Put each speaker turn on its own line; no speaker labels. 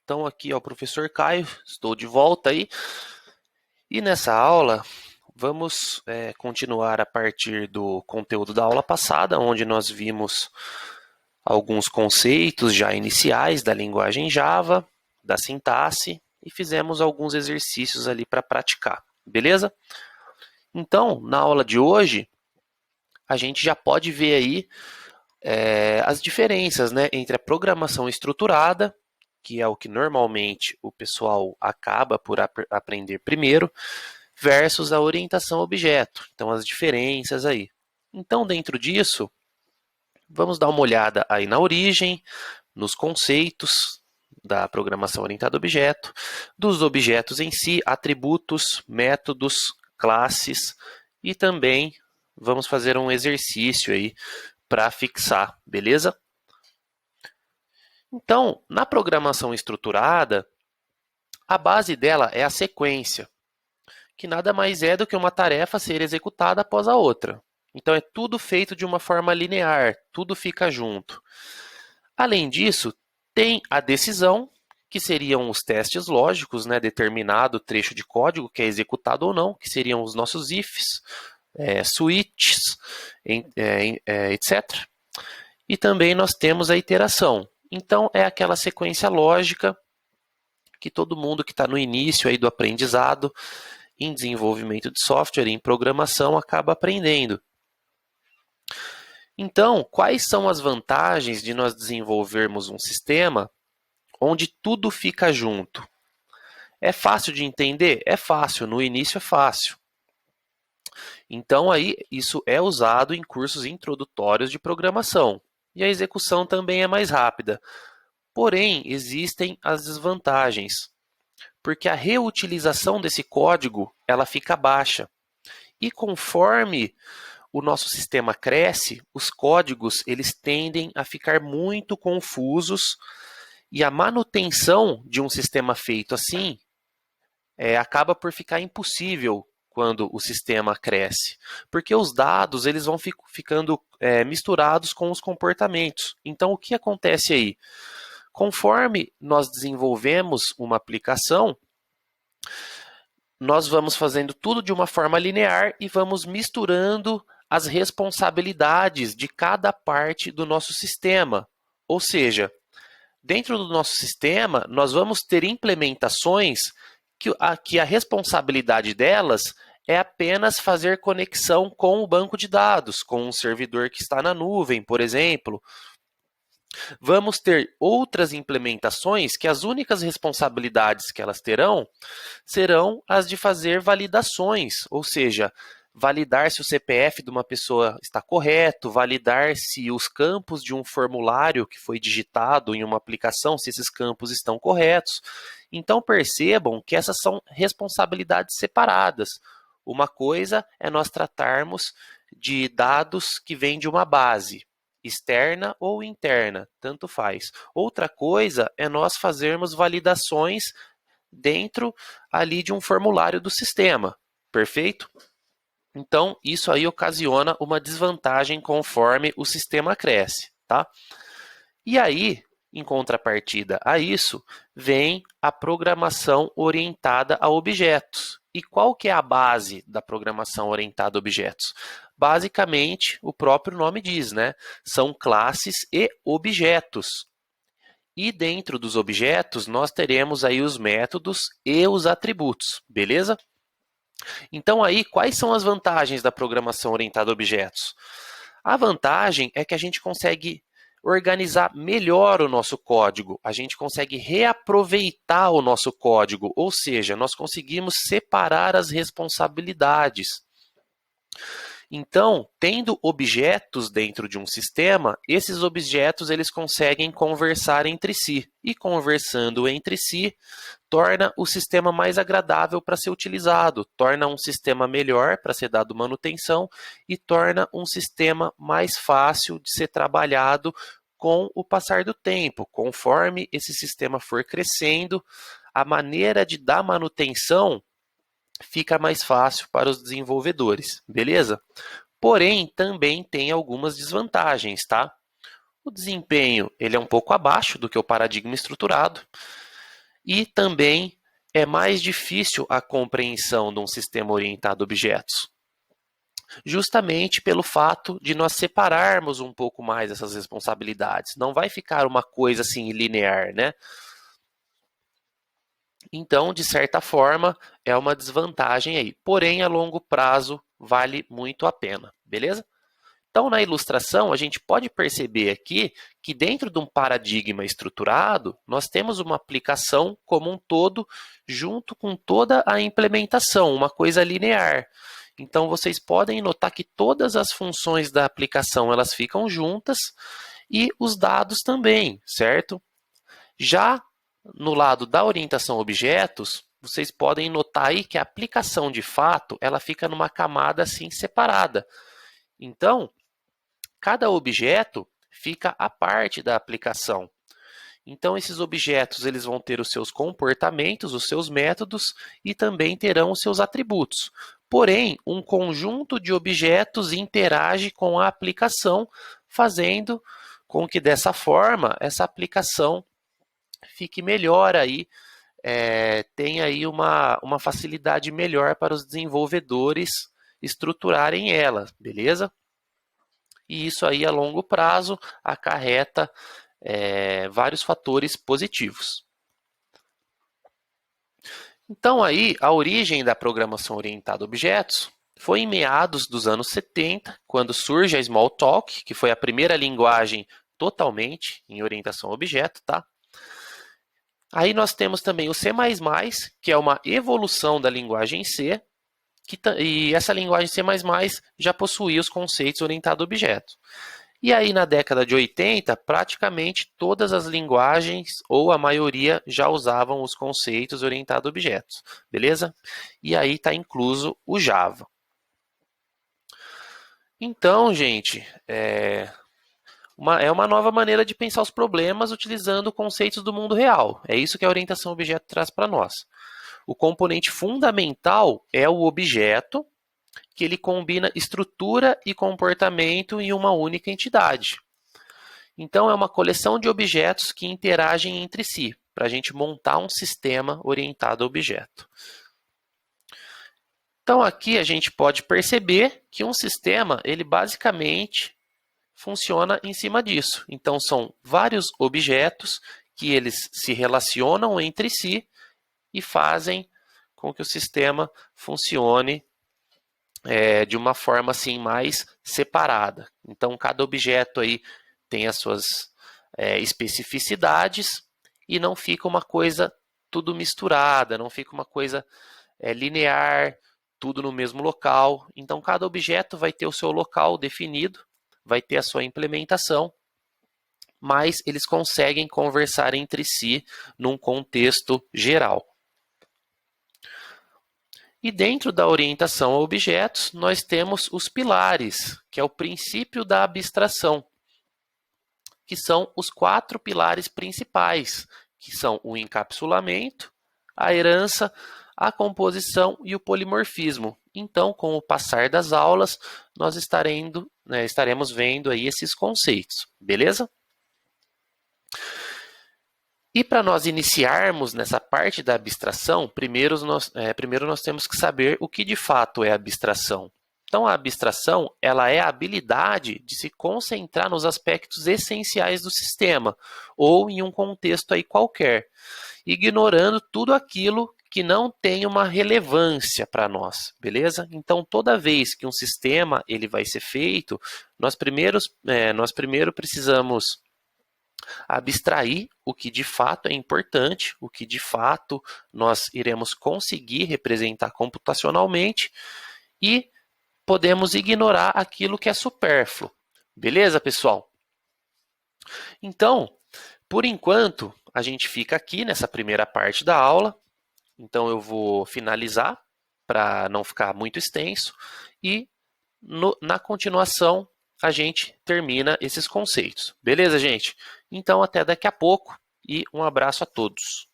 Então aqui é o professor Caio, estou de volta aí. E nessa aula vamos continuar a partir do conteúdo da aula passada, onde nós vimos alguns conceitos já iniciais da linguagem Java, da sintaxe, e fizemos alguns exercícios ali para praticar, beleza? Então, na aula de hoje, a gente já pode ver aí as diferenças, né, entre a programação estruturada, que é o que normalmente o pessoal acaba por aprender primeiro, versus a orientação a objeto. Então, as diferenças aí. Então, dentro disso, vamos dar uma olhada aí na origem, nos conceitos da programação orientada a objeto, dos objetos em si, atributos, métodos, classes, e também vamos fazer um exercício aí para fixar, beleza? Então, na programação estruturada, a base dela é a sequência, que nada mais é do que uma tarefa ser executada após a outra. Então, é tudo feito de uma forma linear, tudo fica junto. Além disso, tem a decisão, que seriam os testes lógicos, né, determinado trecho de código que é executado ou não, que seriam os nossos ifs, switches, etc. E também nós temos a iteração. Então, é aquela sequência lógica que todo mundo que está no início aí do aprendizado, em desenvolvimento de software, em programação, acaba aprendendo. Então, quais são as vantagens de nós desenvolvermos um sistema onde tudo fica junto? É fácil de entender? É fácil, no início é fácil. Então, aí, isso é usado em cursos introdutórios de programação. E a execução também é mais rápida. Porém, existem as desvantagens, porque a reutilização desse código ela fica baixa. E conforme o nosso sistema cresce, os códigos eles tendem a ficar muito confusos e a manutenção de um sistema feito assim acaba por ficar impossível quando o sistema cresce, porque os dados eles vão ficando misturados com os comportamentos. Então, o que acontece aí? Conforme nós desenvolvemos uma aplicação, nós vamos fazendo tudo de uma forma linear e vamos misturando as responsabilidades de cada parte do nosso sistema. Ou seja, dentro do nosso sistema, nós vamos ter implementações que a responsabilidade delas é apenas fazer conexão com o banco de dados, com um servidor que está na nuvem, por exemplo. Vamos ter outras implementações que as únicas responsabilidades que elas terão serão as de fazer validações, ou seja, validar se o CPF de uma pessoa está correto, validar se os campos de um formulário que foi digitado em uma aplicação, se esses campos estão corretos. Então percebam que essas são responsabilidades separadas. Uma coisa é nós tratarmos de dados que vêm de uma base, externa ou interna, tanto faz. Outra coisa é nós fazermos validações dentro ali de um formulário do sistema, perfeito? Então, isso aí ocasiona uma desvantagem conforme o sistema cresce, tá? E aí, em contrapartida a isso, vem a programação orientada a objetos. E qual que é a base da programação orientada a objetos? Basicamente, o próprio nome diz, né? São classes e objetos. E dentro dos objetos, nós teremos aí os métodos e os atributos, beleza? Então aí, quais são as vantagens da programação orientada a objetos? A vantagem é que a gente consegue organizar melhor o nosso código, a gente consegue reaproveitar o nosso código, ou seja, nós conseguimos separar as responsabilidades. Então, tendo objetos dentro de um sistema, esses objetos eles conseguem conversar entre si. E conversando entre si, torna o sistema mais agradável para ser utilizado, torna um sistema melhor para ser dado manutenção e torna um sistema mais fácil de ser trabalhado com o passar do tempo. Conforme esse sistema for crescendo, a maneira de dar manutenção fica mais fácil para os desenvolvedores, beleza? Porém, também tem algumas desvantagens, tá? O desempenho ele é um pouco abaixo do que o paradigma estruturado e também é mais difícil a compreensão de um sistema orientado a objetos, justamente pelo fato de nós separarmos um pouco mais essas responsabilidades. Não vai ficar uma coisa assim linear, né? Então, de certa forma, é uma desvantagem aí. Porém, a longo prazo, vale muito a pena, beleza? Então, na ilustração, a gente pode perceber aqui que dentro de um paradigma estruturado, nós temos uma aplicação como um todo, junto com toda a implementação, uma coisa linear. Então, vocês podem notar que todas as funções da aplicação elas ficam juntas e os dados também, certo? Já no lado da orientação a objetos, vocês podem notar aí que a aplicação de fato ela fica numa camada assim separada. Então, cada objeto fica à parte da aplicação. Então, esses objetos eles vão ter os seus comportamentos, os seus métodos e também terão os seus atributos. Porém, um conjunto de objetos interage com a aplicação, fazendo com que dessa forma essa aplicação fique melhor aí, tenha aí uma facilidade melhor para os desenvolvedores estruturarem ela, beleza? E isso aí a longo prazo acarreta vários fatores positivos. Então aí a origem da programação orientada a objetos foi em meados dos anos 70, quando surge a Smalltalk, que foi a primeira linguagem totalmente em orientação a objeto, tá? Aí nós temos também o C++, que é uma evolução da linguagem C, e essa linguagem C++ já possuía os conceitos orientados a objetos. E aí na década de 80, praticamente todas as linguagens, ou a maioria, já usavam os conceitos orientados a objetos, beleza? E aí está incluso o Java. Então, gente, é uma nova maneira de pensar os problemas utilizando conceitos do mundo real. É isso que a orientação a objeto traz para nós. O componente fundamental é o objeto, que ele combina estrutura e comportamento em uma única entidade. Então, é uma coleção de objetos que interagem entre si, para a gente montar um sistema orientado a objeto. Então, aqui a gente pode perceber que um sistema, ele basicamente funciona em cima disso. Então, são vários objetos que eles se relacionam entre si e fazem com que o sistema funcione de uma forma assim mais separada. Então, cada objeto aí tem as suas especificidades e não fica uma coisa tudo misturada, não fica uma coisa linear, tudo no mesmo local. Então, cada objeto vai ter o seu local definido, vai ter a sua implementação, mas eles conseguem conversar entre si num contexto geral. E dentro da orientação a objetos, nós temos os pilares, que é o princípio da abstração, que são os 4 pilares principais, que são o encapsulamento, a herança, a composição e o polimorfismo. Então, com o passar das aulas, nós estaremos vendo aí esses conceitos, beleza? E para nós iniciarmos nessa parte da abstração, primeiro nós temos que saber o que de fato é abstração. Então, a abstração ela é a habilidade de se concentrar nos aspectos essenciais do sistema, ou em um contexto aí qualquer, ignorando tudo aquilo que não tem uma relevância para nós, beleza? Então, toda vez que um sistema ele vai ser feito, nós primeiro precisamos abstrair o que de fato é importante, o que de fato nós iremos conseguir representar computacionalmente e podemos ignorar aquilo que é supérfluo. Beleza, pessoal? Então, por enquanto, a gente fica aqui nessa primeira parte da aula. Então, eu vou finalizar para não ficar muito extenso e na continuação a gente termina esses conceitos. Beleza, gente? Então, até daqui a pouco e um abraço a todos.